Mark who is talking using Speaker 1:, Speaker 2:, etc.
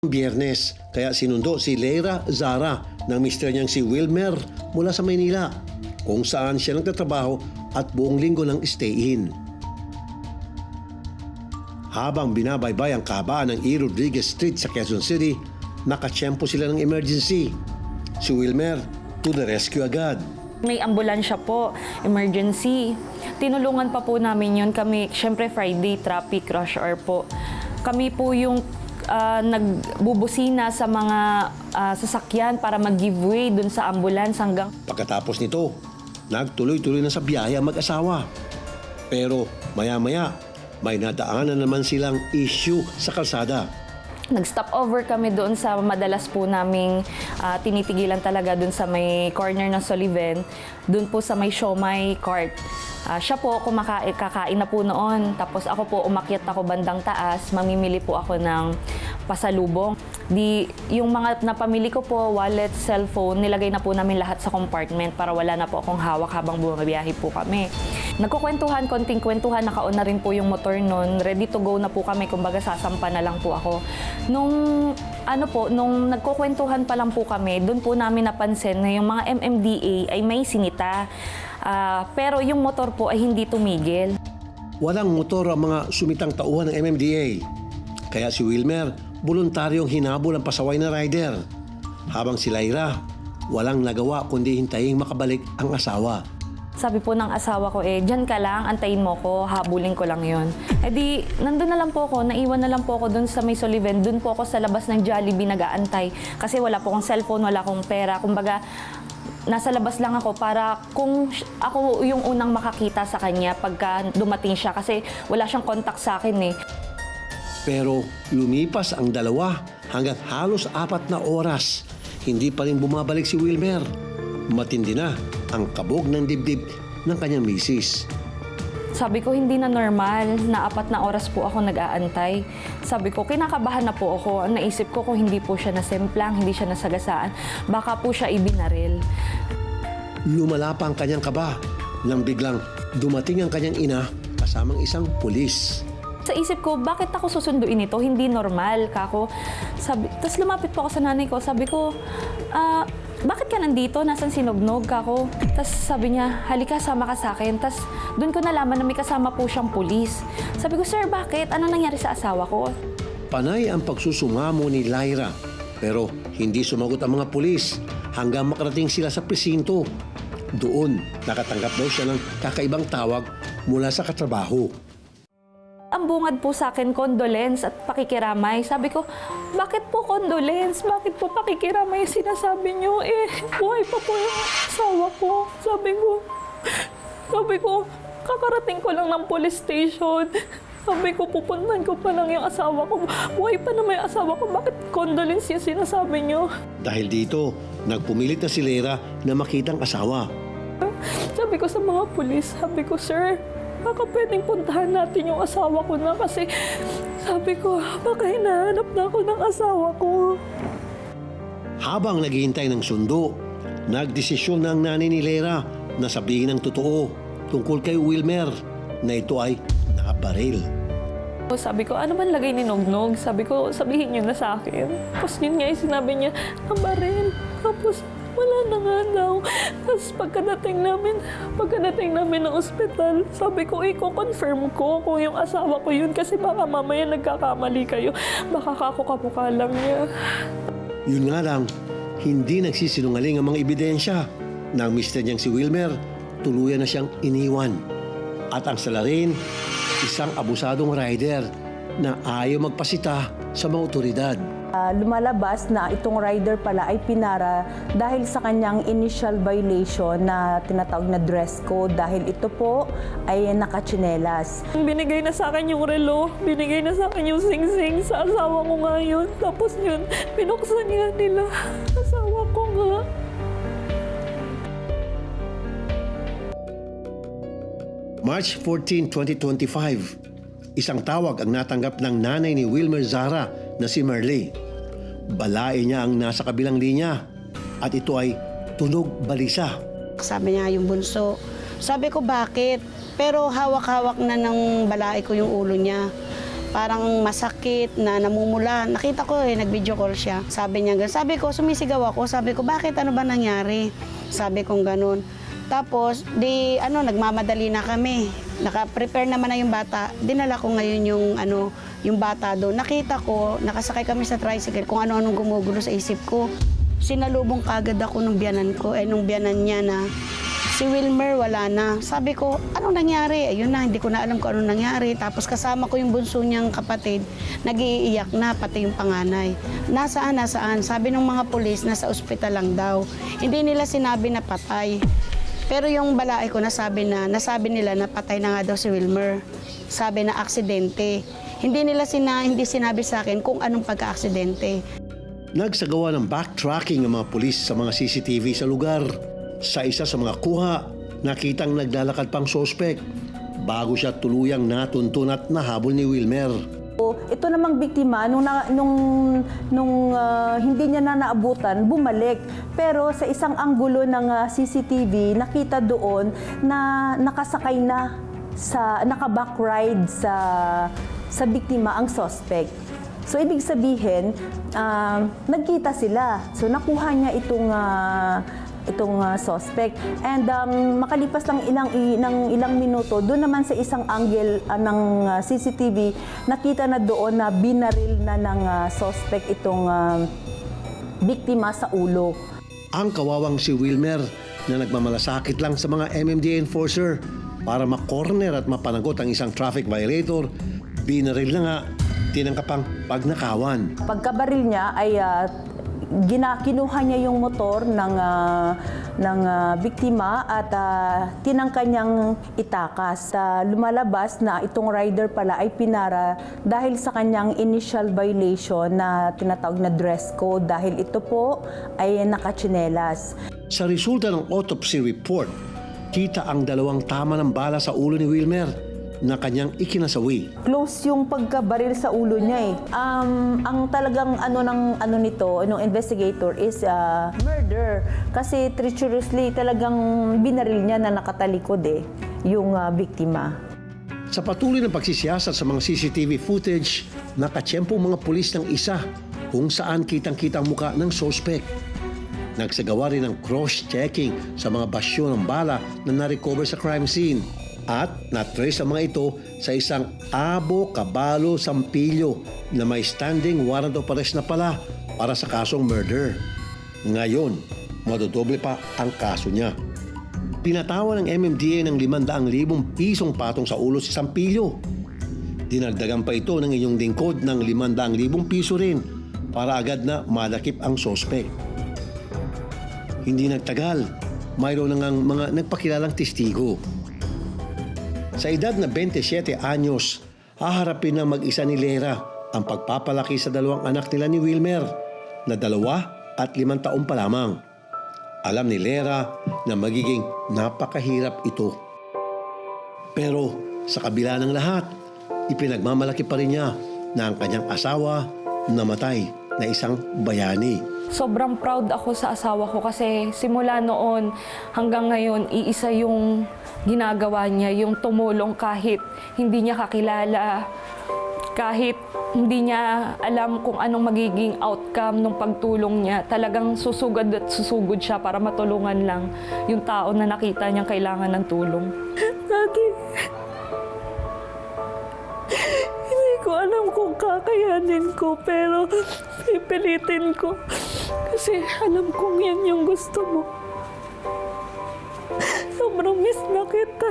Speaker 1: Biyernes, kaya sinundo si Leira Zara ng mister niyang si Wilmer mula sa Maynila, kung saan siya nagtatrabaho at buong linggo ng stay-in. Habang binabaybay ang kahabaan ng E. Rodriguez Street sa Quezon City, nakatsyempo sila ng emergency. Si Wilmer, to the rescue agad.
Speaker 2: May ambulansya po, emergency. Tinulungan pa po namin yun. Kami, syempre Friday, traffic rush hour po. Kami po yung nagbubusina sa mga sasakyan para mag-give way dun sa ambulance hanggang...
Speaker 1: Pagkatapos nito, nagtuloy-tuloy na sa biyahe ang mag-asawa. Pero maya-maya, may nadaanan naman silang issue sa kalsada.
Speaker 2: Nag-stop over kami doon sa madalas po naming tinitigilan talaga doon sa may corner ng Sullivan, doon po sa may siomai cart. Siya po kakain na po noon, tapos ako po umakyat ako bandang taas, mamimili po ako ng pasalubong. Yung mga napamili ko po, wallet, cellphone, nilagay na po namin lahat sa compartment para wala na po akong hawak habang bumabiyahe po kami. Nagkukwentuhan, konting kwentuhan, nakaon na rin po yung motor noon. Ready to go na po kami, kumbaga sasampa na lang po ako. Nung nagkukwentuhan pa lang po kami, doon po namin napansin na yung mga MMDA ay may sinita. Pero yung motor po ay hindi tumigil.
Speaker 1: Walang motor ang mga sumitang tauhan ng MMDA. Kaya si Wilmer, voluntaryong hinabol ang pasaway na rider. Habang si Leira, walang nagawa kundi hintayin makabalik ang asawa.
Speaker 2: Sabi po ng asawa ko, dyan ka lang, antayin mo ko, habulin ko lang yon. Di, nandun na lang po ako, naiwan na lang po ako dun sa may Sullivan, dun po ako sa labas ng Jollibee nag-aantay. Kasi wala po akong cellphone, wala akong pera. Kumbaga, nasa labas lang ako para kung ako yung unang makakita sa kanya pagka dumating siya kasi wala siyang contact sa akin eh.
Speaker 1: Pero lumipas ang dalawa hanggang halos 4 na oras. Hindi pa rin bumabalik si Wilmer. Matindi na ang kabog ng dibdib ng kanyang misis.
Speaker 2: Sabi ko, hindi na normal na 4 na oras po ako nag-aantay. Sabi ko, kinakabahan na po ako. Naisip ko kung hindi po siya nasemplang, hindi siya nasagasaan, baka po siya ibinaril.
Speaker 1: Lumala pa ang kanyang kaba nang biglang dumating ang kanyang ina kasamang isang pulis.
Speaker 2: Sa isip ko, bakit ako susunduin ito? Hindi normal, kako. Tapos lumapit po ako sa nanay ko. Sabi ko, bakit ka nandito? Nasaan si Nognog, kako? Tapos sabi niya, halika, sama ka sa akin. Tapos doon ko nalaman na may kasama po siyang pulis. Sabi ko, sir, bakit? Ano nangyari sa asawa ko?
Speaker 1: Panay ang pagsusumamo ni Leira. Pero hindi sumagot ang mga pulis hanggang makarating sila sa presinto. Doon, nakatanggap daw siya ng kakaibang tawag mula sa katrabaho.
Speaker 2: Ang bungad po sa akin, condolence at pakikiramay. Sabi ko, bakit po condolence? Bakit po pakikiramay yung sinasabi niyo? Buhay pa po yung asawa ko. Sabi ko, kakarating ko lang ng police station. Sabi ko, pupuntahan ko pa lang yung asawa ko. Buhay pa na may asawa ko. Bakit condolence yung sinasabi niyo?
Speaker 1: Dahil dito, nagpumilit na si Leira na makitang asawa.
Speaker 2: Sabi ko sa mga pulis, sabi ko, sir, baka pwedeng puntahan natin yung asawa ko na kasi sabi ko, baka hinahanap na ako ng asawa ko.
Speaker 1: Habang naghihintay ng sundo, nagdesisyon na ang nanay ni Leira na sabihin ang totoo tungkol kay Wilmer na ito ay nakabaril.
Speaker 2: Sabi ko, ano man lagay ni Nognog? Sabi ko, sabihin niyo na sa akin. Tapos yun nga yung sinabi niya, nabaril. Tapos wala na nga daw. Tapos pagkadating namin ng ospital, sabi ko, i-confirm ko kung yung asawa ko yun kasi baka mamaya nagkakamali kayo. Baka kako kamukha lang niya.
Speaker 1: Yun nga lang, hindi nagsisinungaling ang mga ebidensya na ang mister niyang si Wilmer tuluyan na siyang iniwan. At ang salarin, isang abusadong rider na ayaw magpasita sa mga otoridad.
Speaker 3: Lumalabas na itong rider pala ay pinara dahil sa kanyang initial violation na tinatawag na dress code dahil ito po ay nakatsinelas.
Speaker 2: Binigay na sa akin yung relo, binigay na sa akin yung sing-sing sa asawa ko ngayon. Tapos yun, pinuksan niya nila. Asawa ko nga.
Speaker 1: March 14, 2025, isang tawag ang natanggap ng nanay ni Wilmer Zara na si Marley. Balae niya ang nasa kabilang linya at ito ay tunog balisa.
Speaker 4: Sabi niya yung bunso. Sabi ko bakit? Pero hawak-hawak na ng balae ko yung ulo niya. parang masakit, na namumula. Nakita ko nag-video call siya. Sabi niya gano'n. Sabi ko, sumisigaw ako. Sabi ko, bakit? Ano ba nangyari? Sabi kong gano'n. Tapos, nagmamadali na kami. Naka-prepare naman na yung bata. Dinala ko ngayon yung bata doon. Nakita ko, nakasakay kami sa tricycle kung ano-anong gumugulo sa isip ko. Sinalubong kagad ako nung biyanan ko, nung biyanan niya na si Wilmer wala na. Sabi ko, anong nangyari? Ayun na, hindi ko na alam kung anong nangyari. Tapos kasama ko yung bunso niyang kapatid, nag-iiyak na, pati yung panganay. Nasaan? Sabi ng mga pulis, nasa ospital lang daw. Hindi nila sinabi na patay. Pero yung balae ko nasabi nila na patay na nga daw si Wilmer. Sabi na aksidente. Hindi sinabi sa akin kung anong pagka-aksidente.
Speaker 1: Nagsagawa ng backtracking ng mga pulis sa mga CCTV sa lugar. Sa isa sa mga kuha, nakitang naglalakad pang sospek bago siya tuluyang natuntun at nahabol ni Wilmer.
Speaker 3: Ito namang biktima, nung hindi niya na naabutan, bumalik. Pero sa isang anggulo ng CCTV, nakita doon na nakasakay na, naka-backride sa biktima ang suspect. So, ibig sabihin, nagkita sila. So, nakuha niya itong suspect. And makalipas lang ilang minuto, doon naman sa isang angle ng CCTV, nakita na doon na binaril na ng suspect itong biktima sa ulo.
Speaker 1: Ang kawawang si Wilmer na nagmamalasakit lang sa mga MMDA enforcer para makorner at mapanagot ang isang traffic violator, binaril na nga, tinangkapang pagnakawan.
Speaker 3: Pagkabaril niya ay kinuha niya yung motor ng biktima at tinangka niyang itakas. Lumalabas na itong rider pala ay pinara dahil sa kanyang initial violation na tinatawag na dress code dahil ito po ay nakatsinelas.
Speaker 1: Sa resulta ng autopsy report, kita ang 2 tama ng bala sa ulo ni Wilmer na kanyang ikinasawi.
Speaker 3: Close yung pagkabaril sa ulo niya eh. Ang talagang nung investigator is murder. Kasi treacherously talagang binaril niya na nakatalikod yung biktima.
Speaker 1: Sa patuloy ng pagsisiyasat sa mga CCTV footage, nakatsyempo mga pulis ng isa kung saan kitang-kita ang muka ng suspect. Nagsagawa rin ng cross-checking sa mga basyo ng bala na na-recover sa crime scene. At na-trace ang mga ito sa isang Abo Cabalo Sampilyo na may standing warrant of arrest na pala para sa kasong murder. Ngayon, madodoble pa ang kaso niya. Pinatawan ng MMDA ng 500,000 pisong patong sa ulo si Sampilyo. Dinagdagan pa ito ng inyong lingkod ng 500,000 piso rin para agad na madakip ang sospek. Hindi nagtagal, mayroon na ngang mga nagpakilalang testigo. Sa edad na 27 anyos, haharapin ng mag-isa ni Lera ang pagpapalaki sa 2 anak nila ni Wilmer na 2 at 5 taon pa lamang. Alam ni Lera na magiging napakahirap ito. Pero sa kabila ng lahat, ipinagmamalaki pa rin niya na ang kanyang asawa namatay na isang bayani.
Speaker 2: Sobrang proud ako sa asawa ko kasi simula noon hanggang ngayon, iisa yung ginagawa niya, yung tumulong kahit hindi niya kakilala, kahit hindi niya alam kung anong magiging outcome ng pagtulong niya. Talagang susugod at susugod siya para matulungan lang yung tao na nakita niyang kailangan ng tulong. Dati, hindi ko alam kung kakayanin ko, pero pipilitin ko. Kasi alam kong yan yung gusto mo. Sobrang miss na kita.